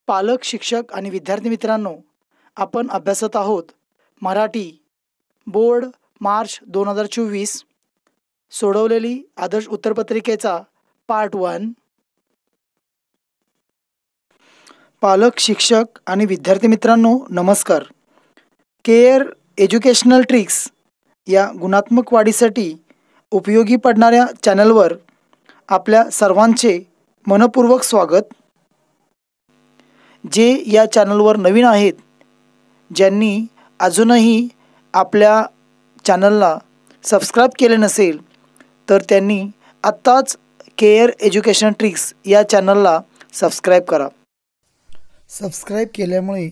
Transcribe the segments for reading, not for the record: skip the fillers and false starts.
पालक, शिक्षक आणि विद्यार्थी मित्रांनो, आपण अभ्यासत आहोत मराठी बोर्ड मार्च 2024 सोडवलेली आदर्श उत्तरपत्रिकेचा पार्ट 1. पालक, शिक्षक आणि विद्यार्थी मित्रांनो नमस्कार. केअर एज्युकेशनल ट्रिक्स या गुणात्मक वाढीसाठी उपयोगी पडणाऱ्या चॅनलवर आपल्या सर्वांचे मनपूर्वक स्वागत. जे या चॅनलवर नवीन आहेत, ज्यांनी अजूनही आपल्या चॅनलला सबस्क्राईब केले नसेल, तर त्यांनी आत्ताच केअर एज्युकेशन ट्रिक्स या चॅनलला सबस्क्राईब करा. सबस्क्राईब केल्यामुळे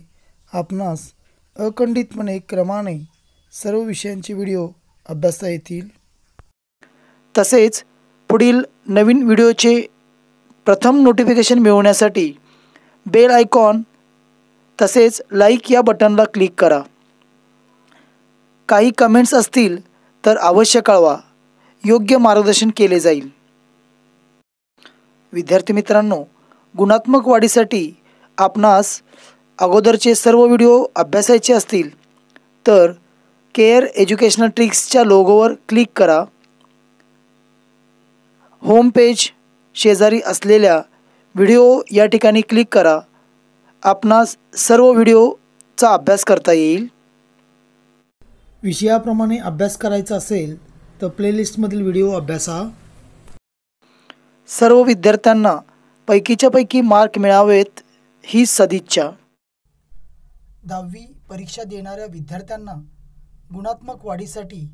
आपणास अखंडितपणे क्रमाने सर्व विषयांचे व्हिडिओ अभ्यासता येतील. तसेच पुढील नवीन व्हिडिओचे प्रथम नोटिफिकेशन मिळवण्यासाठी बेल आयकॉन तसेच लाईक या बटनला क्लिक करा. काही कमेंट्स असतील तर अवश्य कळवा, योग्य मार्गदर्शन केले जाईल. विद्यार्थी मित्रांनो, गुणात्मक वाढीसाठी आपणास अगोदरचे सर्व व्हिडिओ अभ्यासायचे असतील तर केअर एज्युकेशनल ट्रिक्सच्या लोगोवर क्लिक करा. होम पेज शेजारी असलेल्या व्हिडिओ या ठिकाणी क्लिक करा. आपणास सर्व व्हिडिओचा अभ्यास करता येईल. विषयाप्रमाणे अभ्यास करायचा असेल तर प्लेलिस्टमधील व्हिडिओ अभ्यासा. सर्व विद्यार्थ्यांना पैकीच्या पैकी मार्क मिळावेत ही सदिच्छा. 10वी परीक्षा देणाऱ्या विद्यार्थ्यांना गुणात्मक वाढीसाठी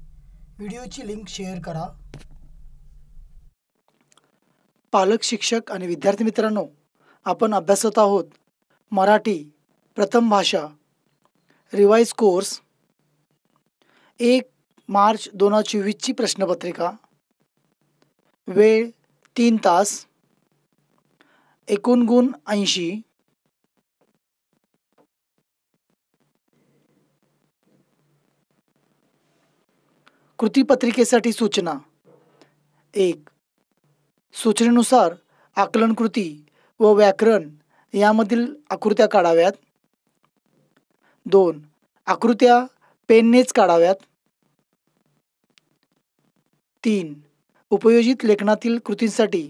व्हिडिओची लिंक शेअर करा. पालक, शिक्षक आणि विद्यार्थी मित्रांनो, आपण अभ्यासत आहोत मराठी प्रथम भाषा रिवाइज कोर्स 1 मार्च 2024 ची प्रश्नपत्रिका. वेळ 3 तास. एकूण गुण 80. कृतीपत्रिकेसाठी सूचना. 1. सूचनेनुसार आकलन कृती व व्याकरण यामधील आकृत्या काढाव्यात. 2. आकृत्या पेननेच काढाव्यात. 3. उपयोजित लेखनातील कृतींसाठी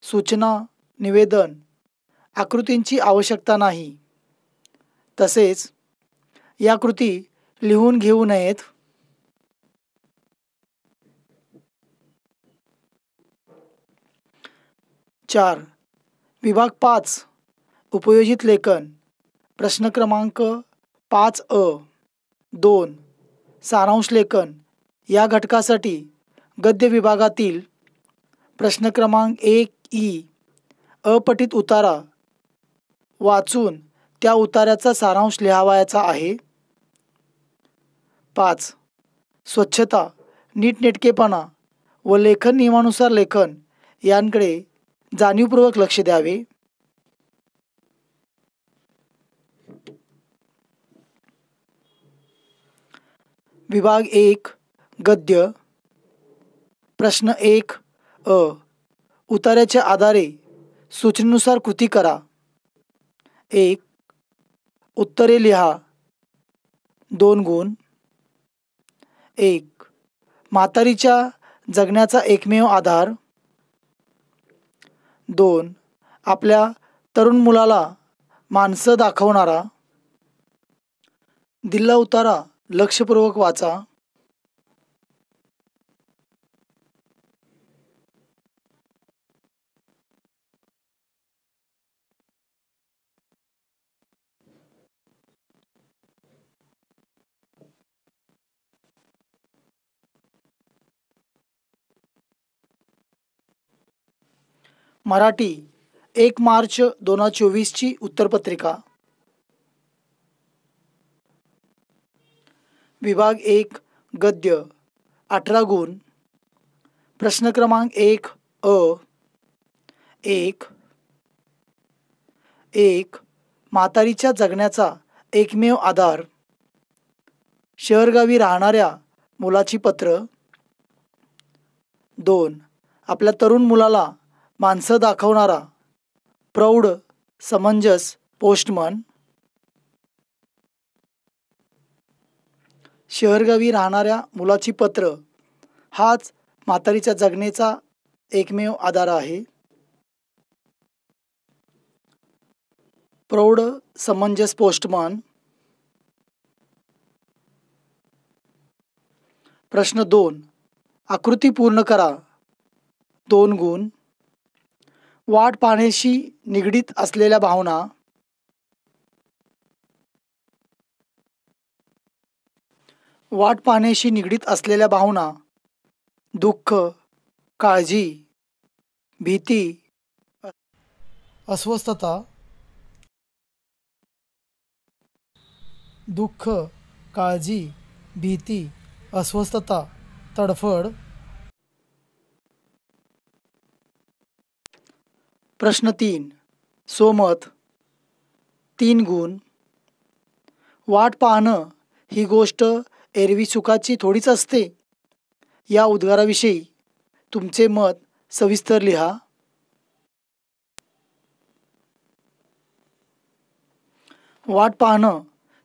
सूचना, निवेदन, आकृतींची आवश्यकता नाही. तसेच या कृती लिहून घेऊ नयेत. 4. विभाग 5 उपयोजित लेखन प्रश्न क्रमांक 5A 2 सारांश लेखन या घटकासाठी गद्य विभागातील प्रश्न क्रमांक 1E अपठित उतारा वाचून त्या उतार्याचा सारांश लिहावयाचा आहे. 5. स्वच्छता, नीटनेटकेपणा व लेखन नियमानुसार लेखन यांकडे जाणीवपूर्वक लक्ष द्यावे. विभाग 1 गद्य प्रश्न 1A उतार्याच्या आधारे सूचनेनुसार कृती करा. 1. उत्तरे लिहा. 2 गुण. 1. म्हातारीच्या जगण्याचा एकमेव आधार. 2. आपल्या तरुण मुलाला माणसं दाखवणारा. दिलेला उतारा लक्षपूर्वक वाचा. मराठी 1 मार्च 2024 ची उत्तरपत्रिका. विभाग 1 गद्य 18 गुण. प्रश्न क्रमांक 1A 1. 1. म्हातारीच्या जगण्याचा एकमेव आधार. शहरगावी राहणाऱ्या मुलाची पत्र. 2. आपल्या तरुण मुलाला माणसं दाखवणारा प्रौढ समंजस पोस्टमन. शहरगावी राहणाऱ्या मुलाची पत्र हाच म्हातारीच्या जगण्याचा एकमेव आधार आहे. प्रौढ समंजस पोस्टमन. प्रश्न 2. आकृती पूर्ण करा. 2 गुण. वाट पाहण्याशी निगडीत असलेल्या भावना. वाट पाहण्याशी निगडीत असलेल्या भावना: दुःख, काळजी, भीती, अस्वस्थता. दुःख, काळजी, भीती, अस्वस्थता, तडफड. प्रश्न 3. सोमत. 3 गुण. वाट पाहणं ही गोष्ट एरवी सुखाची थोडीच असते. या उद्गाराविषयी तुमचे मत सविस्तर लिहा. वाट पाहणं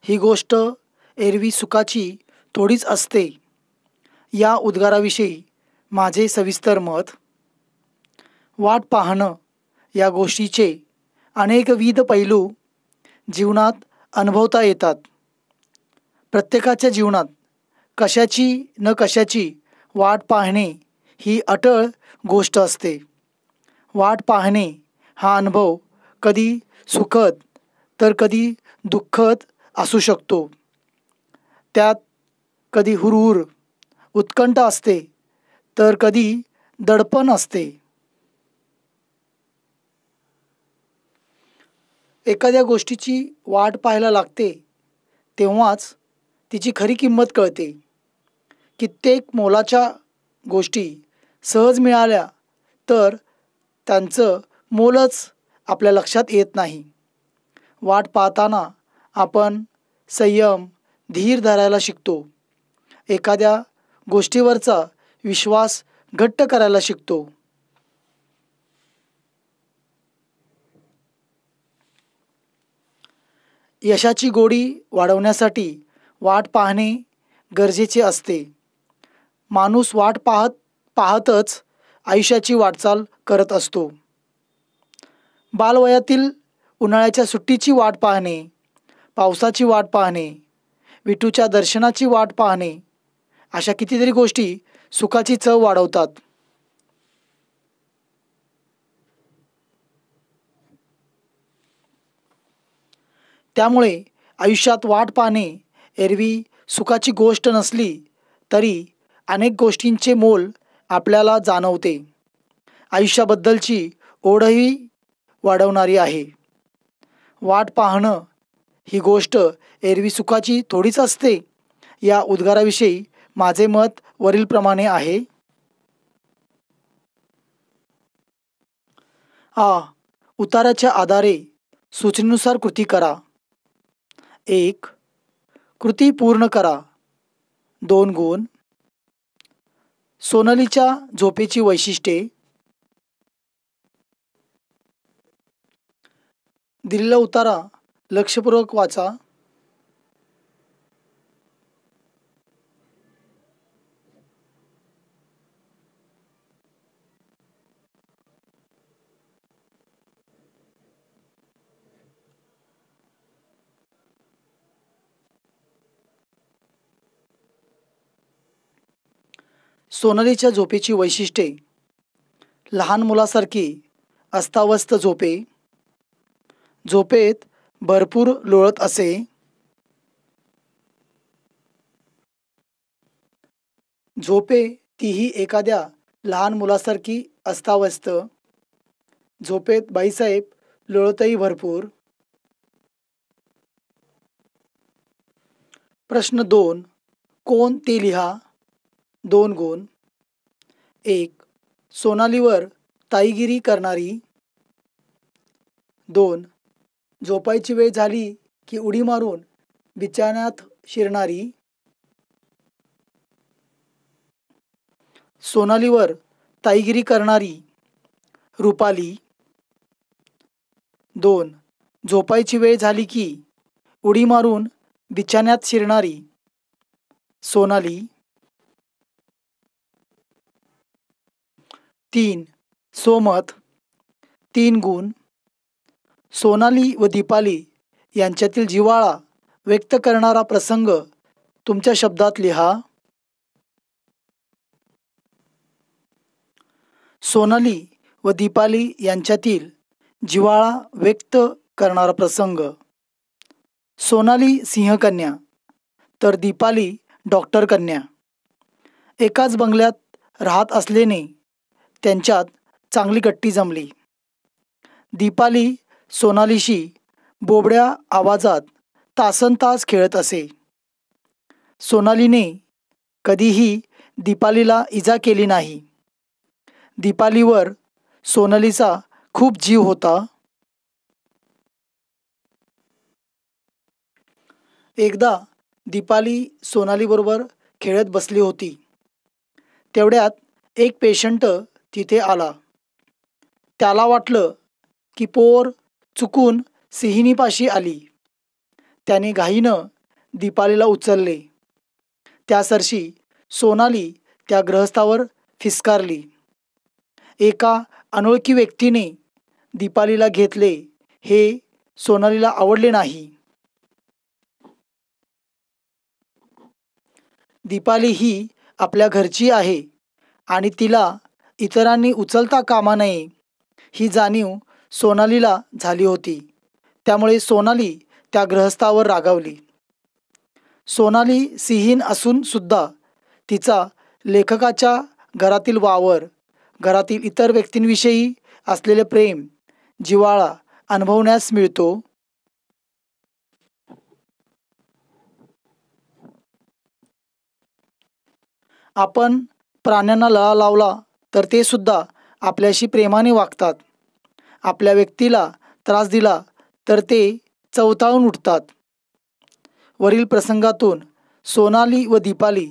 ही गोष्ट एरवी सुखाची थोडीच असते. या उद्गाराविषयी माझे सविस्तर मत. वाट पाहणं या गोष्टीचे अनेकविध पैलू जीवनात अनुभवता येतात. प्रत्येकाच्या जीवनात कशाची न कशाची वाट पाहणे ही अटळ गोष्ट असते. वाट पाहणे हा अनुभव कधी सुखद तर कधी दुःखद असू शकतो. त्यात कधी हुरहुर, उत्कंठ असते तर कधी दडपण असते. एखाद्या गोष्टीची वाट पाहायला लागते तेव्हाच तिची खरी किंमत कळते. कित्येक मोलाच्या गोष्टी सहज मिळाल्या तर त्यांचं मोलच आपल्या लक्षात येत नाही. वाट पाहताना आपण संयम, धीर धरायला शिकतो. एखाद्या गोष्टीवरचा विश्वास घट्ट करायला शिकतो. यशाची गोडी वाढवण्यासाठी वाट पाहणे गरजेचे असते. माणूस वाट पाहतच आयुष्याची वाटचाल करत असतो. बालवयातील उन्हाळ्याच्या सुट्टीची वाट पाहणे, पावसाची वाट पाहणे, विठूच्या दर्शनाची वाट पाहणे अशा कितीतरी गोष्टी सुखाची चव वाढवतात. त्यामुळे आयुष्यात वाट पाहणे एरवी सुखाची गोष्ट नसली तरी अनेक गोष्टींचे मोल आपल्याला जाणवते. आयुष्याबद्दलची ओढही वाढवणारी आहे. वाट पाहणं ही गोष्ट एरवी सुखाची थोडीच असते. या उद्गाराविषयी माझे मत वरीलप्रमाणे आहे. उताराच्या आधारे सूचनेनुसार कृती करा. 1. कृती पूर्ण करा. 2 गुण. सोनालीच्या झोपेची वैशिष्ट्ये. दिलेला उतारा लक्षपूर्वक वाचा. सोनालीच्या झोपेची वैशिष्ट्ये: लहान मुलासारखी अस्ताव्यस्त झोपे, झोपेत भरपूर लोळत असे, झोपे तीही एखाद्या लहान मुलासारखी अस्ताव्यस्त, झोपेत बाईसाहेब लोळतही भरपूर. प्रश्न 2. कोण ते लिहा. 2 गुण. 1. सोनालीवर ताईगिरी करणारी. 2. झोपायची वेळ झाली की उडी मारून बिछाण्यात शिरणारी. सोनालीवर ताईगिरी करणारी रुपाली. 2. झोपायची वेळ झाली की उडी मारून बिछाण्यात शिरणारी सोनाली. 3. सोमत. 3 गुण. सोनाली व दीपाली यांच्यातील जिव्हाळा व्यक्त करणारा प्रसंग तुमच्या शब्दात लिहा. सोनाली व दीपाली यांच्यातील जिव्हाळा व्यक्त करणारा प्रसंग. सोनाली सिंहकन्या तर दीपाली डॉक्टर कन्या. एकाच बंगल्यात राहत असल्याने त्यांच्यात चांगली गट्टी जमली. दीपाली सोनालीशी बोबड्या आवाजात तासनतास खेळत असे. सोनालीने कधीही दीपालीला इजा केली नाही. दीपालीवर सोनालीचा खूप जीव होता. एकदा दीपाली सोनालीबरोबर खेळत बसली होती. तेवढ्यात एक पेशंट तिथे आला. त्याला वाटलं की पोर चुकून सिहिनीपाशी आली. त्याने घाईनं दीपालीला उचलले. त्यासरशी सोनाली त्या ग्रहस्थावर फिसकारली. एका अनोळखी व्यक्तीने दीपालीला घेतले हे सोनालीला आवडले नाही. दीपाली ही आपल्या घरची आहे आणि तिला इतरांनी उचलता कामा नये ही जाणीव सोनालीला झाली होती. त्यामुळे सोनाली त्या ग्रहस्थावर रागावली. सोनाली सिहीन असून सुद्धा तिचा लेखकाच्या घरातील वावर, घरातील इतर व्यक्तींविषयी असलेले प्रेम, जिव्हाळा अनुभवण्यास मिळतो. आपण प्राण्यांना लळा लावला तर ते सुद्धा आपल्याशी प्रेमाने वागतात. आपल्या व्यक्तीला त्रास दिला तर ते चवताळून उठतात. वरील प्रसंगातून सोनाली व दीपाली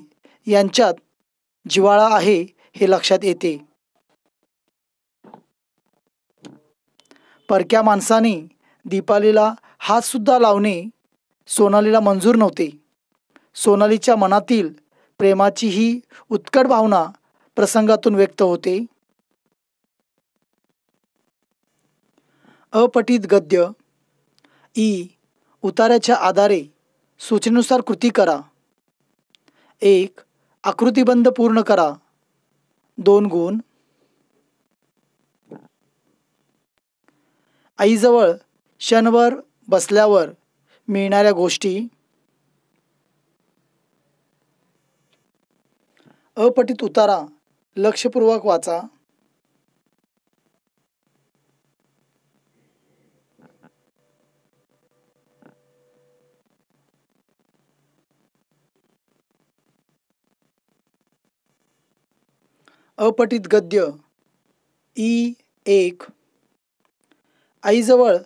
यांच्यात जिव्हाळा आहे हे लक्षात येते. परक्या माणसाने दीपालीला हातसुद्धा लावणे सोनालीला मंजूर नव्हते. सोनालीच्या मनातील प्रेमाची ही उत्कट भावना प्रसंगातून व्यक्त होते. अपठित गद्य. उतार्याच्या आधारे सूचनेनुसार कृती करा. 1. आकृतिबंध पूर्ण करा. 2 गुण. आईजवळ क्षणभर बसल्यावर मिळणाऱ्या गोष्टी. अपठित उतारा लक्षपूर्वक वाचा. अपठित गद्य. 1. आईजवळ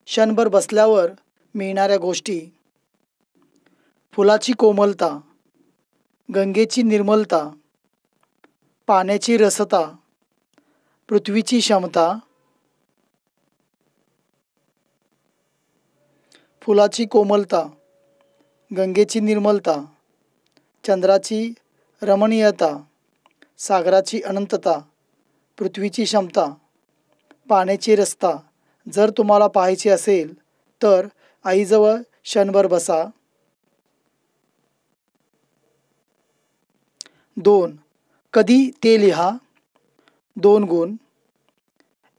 क्षणभर बसल्यावर मिळणाऱ्या गोष्टी. फुलाची कोमलता, गंगेची निर्मलता, पाण्याची रसता, पृथ्वीची क्षमता. फुलाची कोमलता, गंगेची निर्मलता, चंद्राची रमणीयता, सागराची अनंतता, पृथ्वीची क्षमता, पाण्याची रसता. जर तुम्हाला पाहायचे असेल तर आईजवळ क्षणभर बसा. 2. कधी ते लिहा. 2 गुण.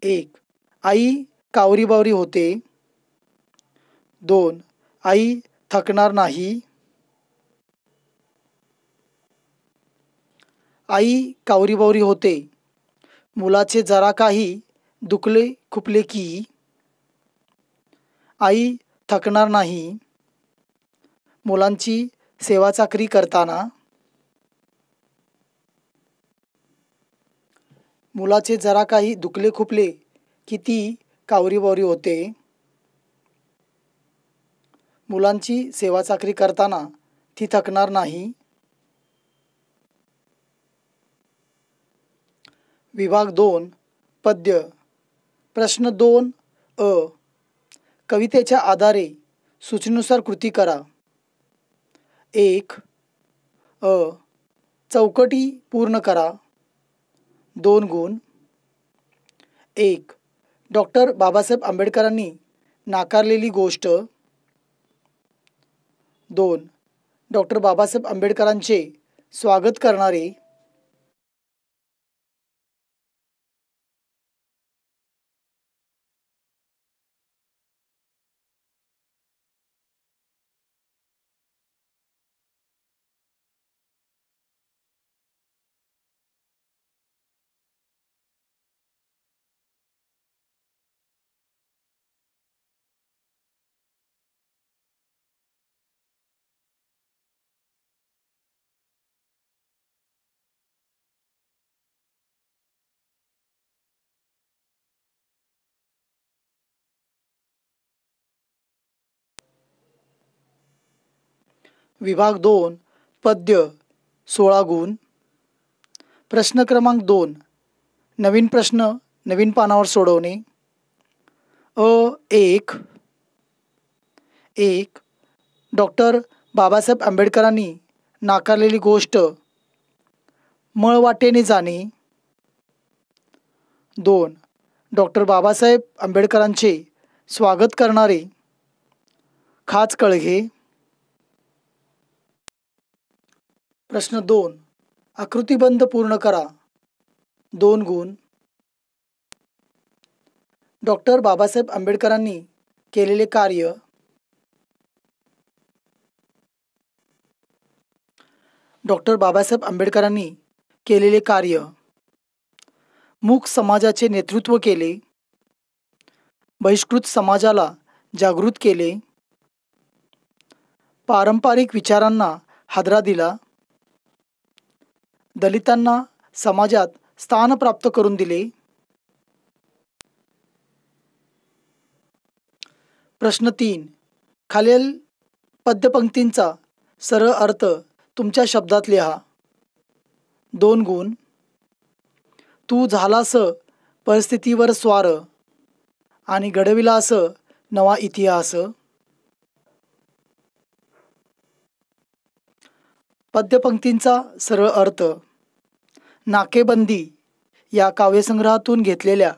1. आई कावरीबावरी होते. 2. आई थकणार नाही. आई कावरीबावरी होते. मुलाचे जरा काही दुखले खुपले की. आई थकणार नाही. मुलांची सेवाचाकरी करताना. मुलाचे जरा काही दुखले खुपले की ती कावरीबावरी होते. मुलांची सेवाचाकरी करताना ती थकणार नाही. विभाग 2 पद्य. प्रश्न 2 अ. कवितेच्या आधारे सूचनेनुसार कृती करा. 1. चौकटी पूर्ण करा. 2 गुण. 1. डॉक्टर बाबासाहेब आंबेडकरांनी नाकारलेली गोष्ट. 2. डॉक्टर बाबासाहेब आंबेडकरांचे स्वागत करणारे. विभाग 2 पद्य 16 गुण. प्रश्न क्रमांक 2. नवीन प्रश्न नवीन पानावर सोडवणे. 1. डॉक्टर बाबासाहेब आंबेडकरांनी नाकारलेली गोष्ट मळवाटेने जाणे. 2. डॉक्टर बाबासाहेब आंबेडकरांचे स्वागत करणारे खाच कळघे. प्रश्न 2. आकृतिबंध पूर्ण करा. 2 गुण. डॉक्टर बाबासाहेब आंबेडकरांनी केलेले कार्य. डॉक्टर बाबासाहेब आंबेडकरांनी केलेले कार्य. मूक समाजाचे नेतृत्व केले. बहिष्कृत समाजाला जागृत केले. पारंपरिक विचारांना हादरा दिला. दलितांना समाजात स्थान प्राप्त करून दिले. प्रश्न 3. खालील पद्यपंक्तींचा सरळ अर्थ तुमच्या शब्दात लिहा. 2 गुण. तू झालास परिस्थितीवर स्वार आणि घडविलास नवा इतिहास. पद्यपंक्तींचा सरळ अर्थ. नाकेबंदी या काव्यसंग्रहातून घेतलेल्या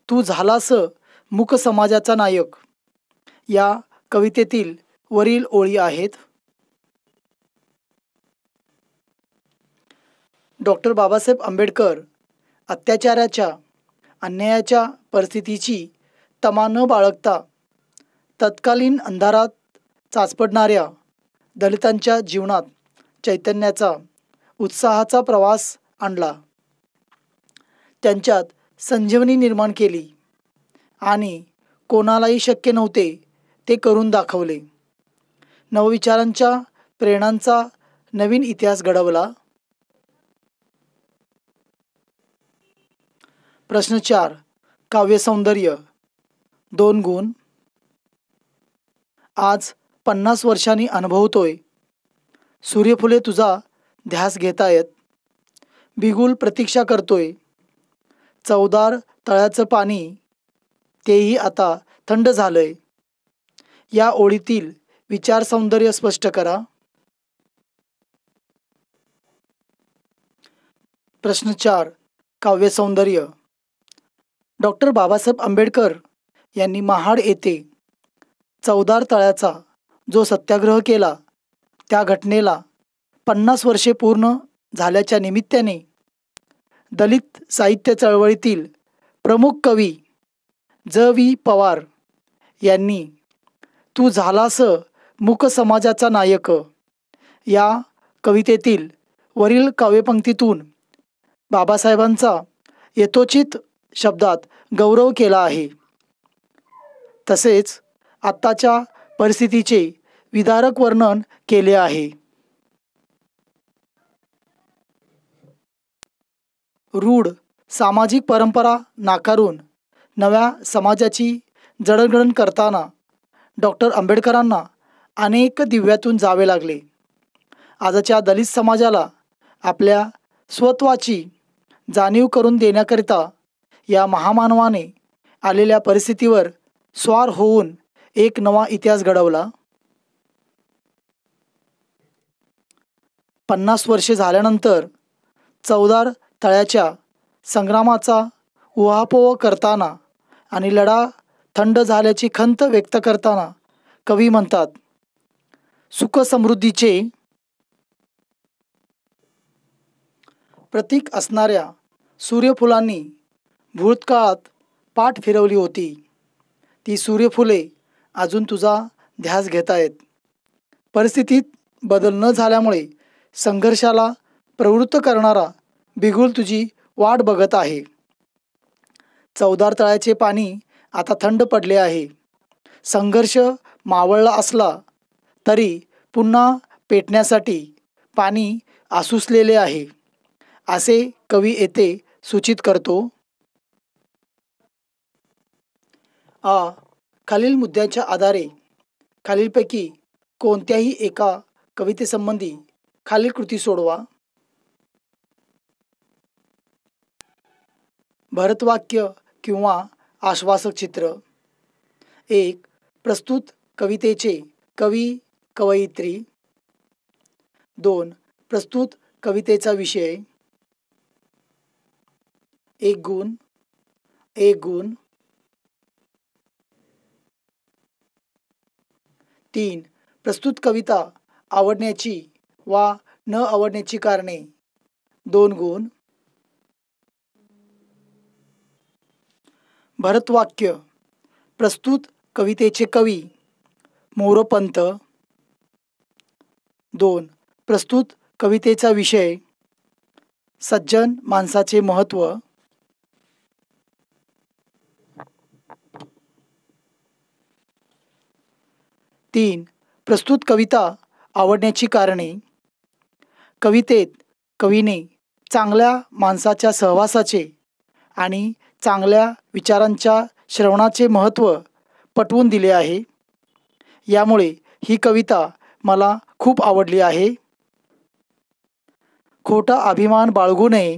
तू झालास मूक समाजाचा नायक या कवितेतील वरील ओळी आहेत. डॉक्टर बाबासाहेब आंबेडकर अत्याचाराच्या अन्यायाच्या परिस्थितीची तमा न बाळगता तत्कालीन अंधारात चाचपडणाऱ्या दलितांच्या जीवनात चैतन्याचा उत्साहाचा प्रवास आणला. त्यांच्यात संजीवनी निर्माण केली आणि कोणालाही शक्य नव्हते ते करून दाखवले. नवविचारांच्या प्रेरणांचा नवीन इतिहास घडवला. प्रश्न 4. काव्यसौंदर्य. 2 गुण. आज 50 वर्षांनी अनुभवतोय. सूर्यफुले तुझा ध्यास घेतायत. बिगुल प्रतीक्षा करतोय. चवदार तळ्याचं पाणी तेही आता थंड झालंय. या ओळीतील विचार सौंदर्य स्पष्ट करा. प्रश्न 4. काव्यसौंदर्य. डॉक्टर बाबासाहेब आंबेडकर यांनी महाड येथे चवदार तळ्याचा जो सत्याग्रह केला त्या घटनेला 50 वर्षे पूर्ण झाल्याच्या निमित्ताने दलित साहित्य चळवळीतील प्रमुख कवी ज.वी. पवार यांनी तू झालास मूक समाजाचा नायक या कवितेतील वरील काव्यपंक्तीतून बाबासाहेबांचा यथोचित शब्दात गौरव केला आहे. तसेच आत्ताच्या परिस्थितीचे विदारक वर्णन केले आहे. रूढ सामाजिक परंपरा नाकारून नव्या समाजाची जडणघडण करताना डॉक्टर आंबेडकरांना अनेक दिव्यातून जावे लागले. आजच्या दलित समाजाला आपल्या स्वत्वाची जाणीव करून देण्याकरिता या महामानवाने आलेल्या परिस्थितीवर स्वार होऊन एक नवा इतिहास घडवला. 50 वर्षे झाल्यानंतर चवदार तळ्याच्या संग्रामाचा उहापोह करताना आणि लढा थंड झाल्याची खंत व्यक्त करताना कवी म्हणतात, सुख समृद्धीचे प्रतीक असणाऱ्या सूर्यफुलांनी भूतकाळात पाठ फिरवली होती. ती सूर्यफुले अजून तुझा ध्यास घेत आहेत. परिस्थितीत बदल न झाल्यामुळे संघर्षाला प्रवृत्त करणारा बिगुल तुझी वाट बघत आहे. चवदार तळ्याचे पाणी आता थंड पडले आहे. संघर्ष मावळला असला तरी पुन्हा पेटण्यासाठी पाणी आसुसलेले आहे, असे कवी येथे सूचित करतो. खालील मुद्द्यांच्या आधारे खालीलपैकी कोणत्याही एका कवितेसंबंधी खालील कृती सोडवा. भरतवाक्य किंवा आश्वासक चित्र. 1. प्रस्तुत कवितेचे कवी कवयित्री. 2. प्रस्तुत कवितेचा विषय. 1 गुण. 1 गुण. 3. प्रस्तुत कविता आवडण्याची वा न आवडण्याची कारणे. 2 गुण. भरतवाक्य. प्रस्तुत कवितेचे कवी मोरोपंत. 2. प्रस्तुत कवितेचा विषय सज्जन माणसाचे महत्त्व. 3. प्रस्तुत कविता आवडण्याची कारणे. कवितेत कवीने चांगल्या माणसाच्या सहवासाचे आणि चांगल्या विचारांच्या श्रवणाचे महत्त्व पटवून दिले आहे. यामुळे ही कविता मला खूप आवडली आहे. खोटा अभिमान बाळगू नये.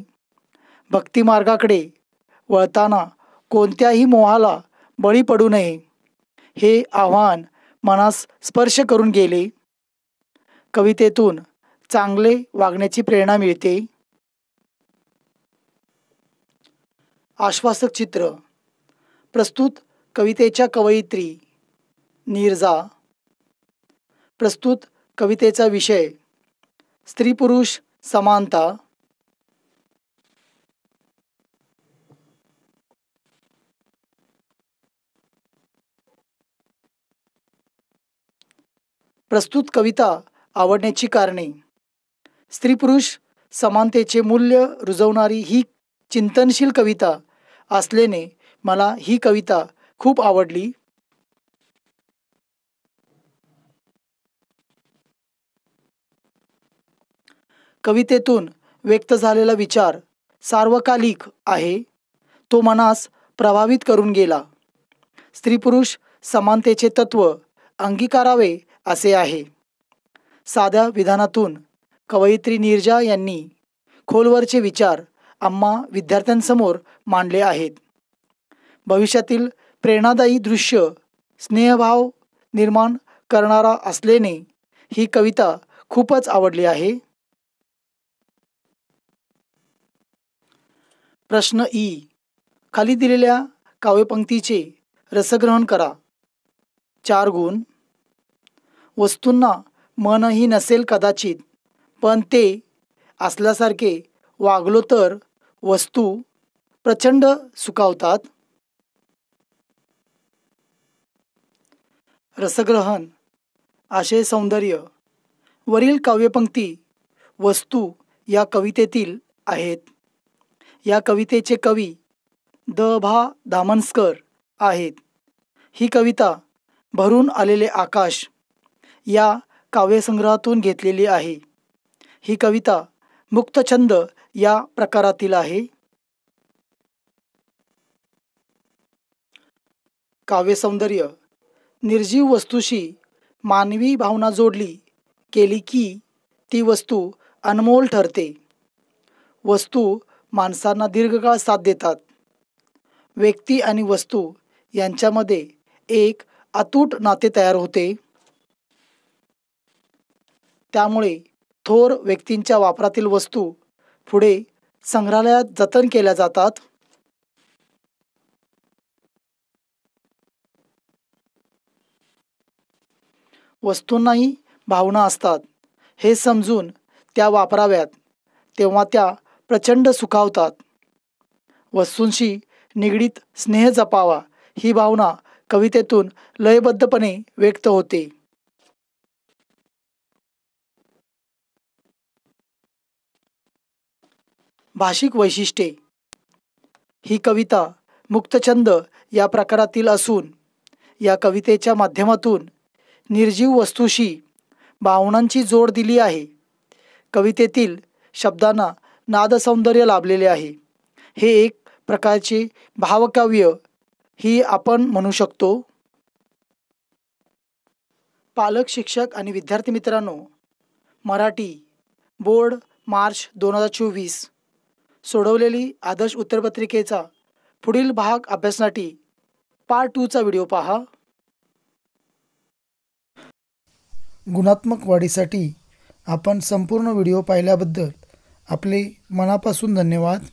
भक्तिमार्गाकडे वळताना कोणत्याही मोहाला बळी पडू नये, हे आव्हान मनास स्पर्श करून गेले. कवितेतून चांगले वागण्याची प्रेरणा मिळते. आश्वासक चित्र. प्रस्तुत कवितेच्या कवयित्री नीरजा. प्रस्तुत कवितेचा विषय स्त्री पुरुष समानता. प्रस्तुत कविता आवडण्याची कारणे. स्त्री पुरुष समानतेचे मूल्य रुजवणारी ही चिंतनशील कविता असल्याने मला ही कविता खूप आवडली. कवितेतून व्यक्त झालेला विचार सार्वकालिक आहे. तो मनास प्रभावित करून गेला. स्त्री पुरुष समानतेचे तत्व अंगीकारावे असे आहे. साध्या विधानातून कवयित्री नीरजा यांनी खोलवरचे विचार आम्हा विद्यार्थ्यांसमोर मांडले आहेत. भविष्यातील प्रेरणादायी दृश्य स्नेहभाव निर्माण करणारा असल्याने ही कविता खूपच आवडली आहे. प्रश्न ई. खाली दिलेल्या काव्यपंक्तीचे रसग्रहण करा. 4 गुण. वस्तूंना मनही नसेल कदाचित, पण ते असल्यासारखे वागलो तर वस्तू प्रचंड सुखावतात. रसग्रहण. आशय सौंदर्य. वरील काव्यपंक्ती वस्तू या कवितेतील आहेत. या कवितेचे कवी द.भा. दामनस्कर आहेत. ही कविता भरून आलेले आकाश या काव्यसंग्रहातून घेतलेली आहे. ही कविता मुक्तछंद या प्रकारातील आहे. काव्यसौंदर्य. निर्जीव वस्तूशी मानवी भावना जोडली केली की ती वस्तू अनमोल ठरते. वस्तू माणसांना दीर्घकाळ साथ देतात. व्यक्ती आणि वस्तू यांच्यामध्ये एक अतूट नाते तयार होते। त्यामुळे थोर व्यक्तींच्या वापरातील वस्तू पुढे संग्रहालयात जतन केल्या जातात। वस्तूंनाही भावना असतात हे समजून त्या वापराव्यात तेव्हा त्या प्रचंड सुखावतात। वस्तूंशी निगडीत स्नेह जपावा ही भावना कवितेतून लयबद्धपणे व्यक्त होते। भाषिक वैशिष्ट्ये। ही कविता मुक्तछंद या प्रकारातील असून या कवितेच्या माध्यमातून निर्जीव वस्तूशी भावनांची जोड दिली आहे। कवितेतील शब्दांना नादसौंदर्य लाभलेले आहे। हे एक प्रकारचे भावकाव्य ही आपण म्हणू शकतो। पालक, शिक्षक आणि विद्यार्थी मित्रांनो, मराठी बोर्ड मार्च 2024 सोडवलेली आदर्श उत्तरपत्रिकेचा पुढील भाग अभ्यासासाठी पार्ट 2चा व्हिडिओ पहा। गुणात्मक वाढीसाठी आपण संपूर्ण व्हिडिओ पाहिल्याबद्दल आपले मनापासून धन्यवाद।